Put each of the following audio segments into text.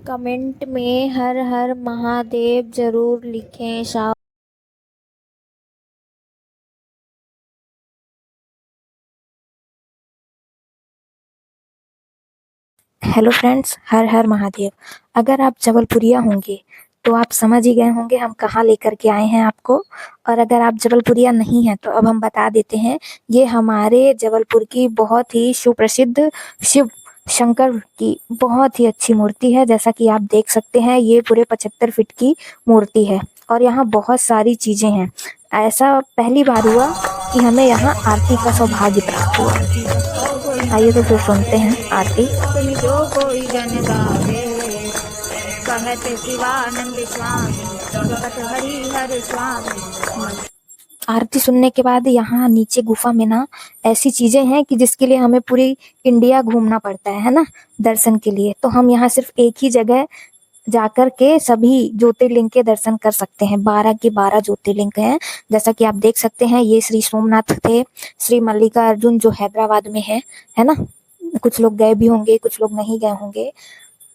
Comment में हर हर महादेव जरूर लिखें। हेलो फ्रेंड्स, हर हर महादेव। अगर आप जबलपुरिया होंगे तो आप समझ ही गए होंगे हम कहाँ लेकर के आए हैं आपको। और अगर आप जबलपुरिया नहीं हैं तो अब हम बता देते हैं। ये हमारे जबलपुर की बहुत ही सुप्रसिद्ध शिव शंकर की बहुत ही अच्छी मूर्ति है। जैसा कि आप देख सकते हैं, ये पूरे 75 फीट की मूर्ति है और यहाँ बहुत सारी चीजें हैं। ऐसा पहली बार हुआ कि हमें यहाँ आरती का सौभाग्य प्राप्त हुआ। आइए तो फिर सुनते हैं आरती। तुम जो कोई जन गावे कहते शिवानंद स्वामी कहत हरि हर स्वामी। आरती सुनने के बाद यहाँ नीचे गुफा में ना ऐसी चीजें हैं कि जिसके लिए हमें पूरी इंडिया घूमना पड़ता है ना, दर्शन के लिए। तो हम यहाँ सिर्फ एक ही जगह जाकर के सभी ज्योतिर्लिंग के दर्शन कर सकते हैं। 12 के 12 ज्योतिर्लिंग हैं। जैसा कि आप देख सकते हैं, ये श्री सोमनाथ थे, श्री मल्लिकार्जुन जो हैदराबाद में है ना। कुछ लोग गए भी होंगे, कुछ लोग नहीं गए होंगे।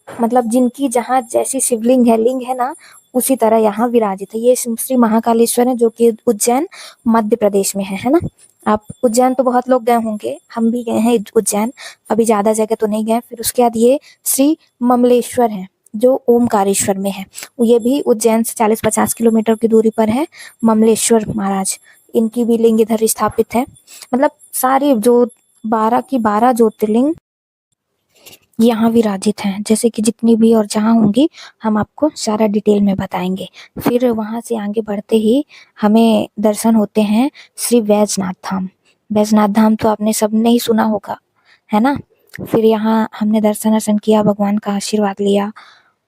मतलब जिनकी जहाँ जैसी शिवलिंग है, लिंग है ना, उसी तरह यहाँ विराजित है। ये श्री महाकालेश्वर है जो कि उज्जैन मध्य प्रदेश में है ना। आप उज्जैन तो बहुत लोग गए होंगे, हम भी गए हैं उज्जैन, अभी ज्यादा जगह तो नहीं गए। फिर उसके बाद ये श्री ममलेश्वर है जो ओमकारेश्वर में है। ये भी उज्जैन से 40-50 किलोमीटर की दूरी पर है। ममलेश्वर महाराज, इनकी भी लिंग इधर स्थापित है। मतलब सारी जो 12 की 12 ज्योतिर्लिंग यहाँ विराजित हैं। जैसे कि जितनी भी और जहाँ होंगी हम आपको सारा डिटेल में बताएंगे। फिर वहां से आगे बढ़ते ही हमें दर्शन होते हैं श्री वैजनाथ धाम। वैजनाथ धाम तो आपने सबने ही सुना होगा, है ना। फिर यहाँ हमने दर्शन किया, भगवान का आशीर्वाद लिया।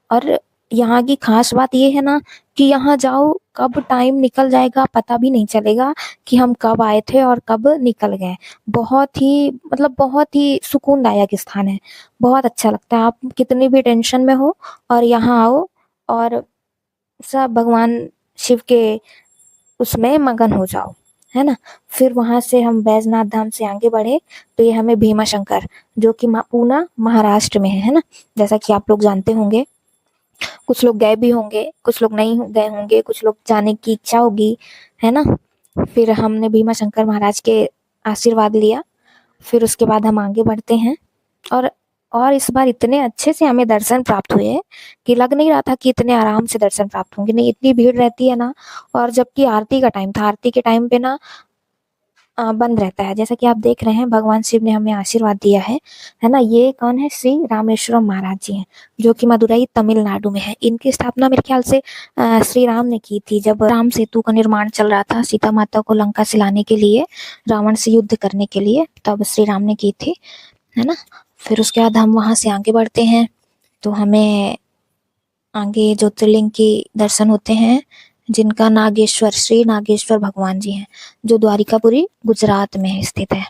और यहाँ की खास बात ये है ना कि यहाँ जाओ, कब टाइम निकल जाएगा पता भी नहीं चलेगा कि हम कब आए थे और कब निकल गए। बहुत ही मतलब बहुत ही सुकूनदायक स्थान है, बहुत अच्छा लगता है। आप कितनी भी टेंशन में हो और यहाँ आओ और सब भगवान शिव के उसमें मगन हो जाओ, है ना। फिर वहां से हम बैजनाथ धाम से आगे बढ़े तो ये हमें भीमा शंकर जो कि पूना महाराष्ट्र में है ना। जैसा कि आप लोग जानते होंगे, कुछ लोग गए भी होंगे, कुछ लोग नहीं गए होंगे, कुछ लोग जाने की इच्छा होगी, है ना। फिर हमने भीमा शंकर महाराज के आशीर्वाद लिया। फिर उसके बाद हम आगे बढ़ते हैं और इस बार इतने अच्छे से हमें दर्शन प्राप्त हुए कि लग नहीं रहा था कि इतने आराम से दर्शन प्राप्त होंगे। नहीं, इतनी भीड़ रहती है ना। और जबकि आरती का टाइम था, आरती के टाइम पे ना बंद रहता है। जैसा कि आप देख रहे हैं, भगवान शिव ने हमें आशीर्वाद दिया है ना। ये कौन है? श्री रामेश्वरम महाराज जी हैं जो कि मदुरई तमिलनाडु में है। इनकी स्थापना मेरे ख्याल से श्री राम ने की थी, जब राम सेतु का निर्माण चल रहा था सीता माता को लंका से लाने के लिए, रावण से युद्ध करने के लिए, तब श्री राम ने की थी, है ना। फिर उसके बाद हम वहां से आगे बढ़ते हैं तो हमें आगे ज्योतिर्लिंग की दर्शन होते हैं जिनका नागेश्वर, श्री नागेश्वर भगवान जी हैं जो द्वारिकापुरी गुजरात में स्थित है,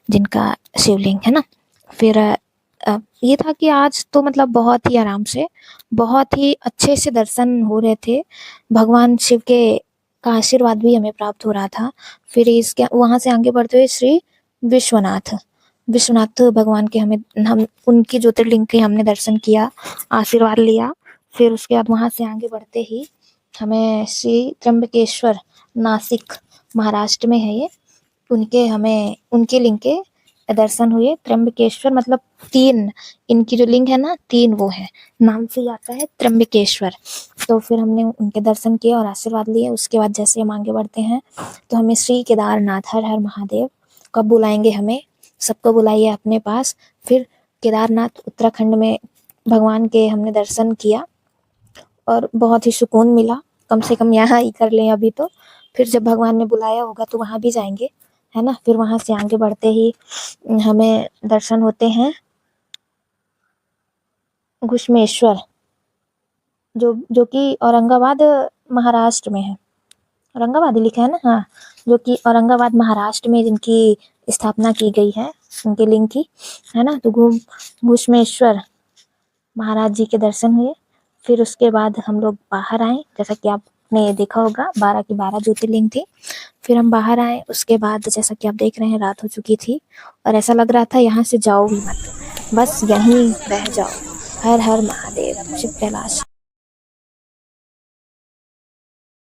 जिनका शिवलिंग है ना। फिर ये था कि आज तो मतलब बहुत ही आराम से, बहुत ही अच्छे से दर्शन हो रहे थे। भगवान शिव के का आशीर्वाद भी हमें प्राप्त हो रहा था। फिर इसके वहां से आगे बढ़ते हुए श्री विश्वनाथ विश्वनाथ भगवान के हम उनकी ज्योतिर्लिंग के हमने दर्शन किया, आशीर्वाद लिया। फिर उसके बाद वहां से आगे बढ़ते ही हमें श्री त्र्यंबकेश्वर, नासिक महाराष्ट्र में है ये, उनके लिंग के दर्शन हुए। त्र्यंबकेश्वर मतलब 3, इनकी जो लिंग है ना 3 वो है, नाम से ही आता है त्र्यंबकेश्वर। तो फिर हमने उनके दर्शन किए और आशीर्वाद लिए। उसके बाद जैसे हम आगे बढ़ते हैं तो हमें श्री केदारनाथ, हर हर महादेव, कब बुलाएंगे हमें, सबको बुलाइए अपने पास। फिर केदारनाथ उत्तराखंड में भगवान के हमने दर्शन किया और बहुत ही सुकून मिला। कम से कम यहाँ ही कर लें अभी तो, फिर जब भगवान ने बुलाया होगा तो वहां भी जाएंगे, है ना। फिर वहां से आगे बढ़ते ही हमें दर्शन होते हैं घुश्मेश्वर जो कि औरंगाबाद महाराष्ट्र में है। औरंगाबाद ही लिखा है ना, हाँ, जो कि औरंगाबाद महाराष्ट्र में जिनकी स्थापना की गई है, उनके लिंग की, है ना। तो घुश्मेश्वर महाराज जी के दर्शन हुए। फिर उसके बाद हम लोग बाहर आए, जैसा कि आपने देखा होगा 12 की 12 ज्योतिर्लिंग थी। फिर हम बाहर आए, उसके बाद जैसा कि आप देख रहे हैं रात हो चुकी थी और ऐसा लग रहा था यहाँ से जाओ भी मत, बस यहीं रह जाओ। हर हर महादेव, शिव कैलाश।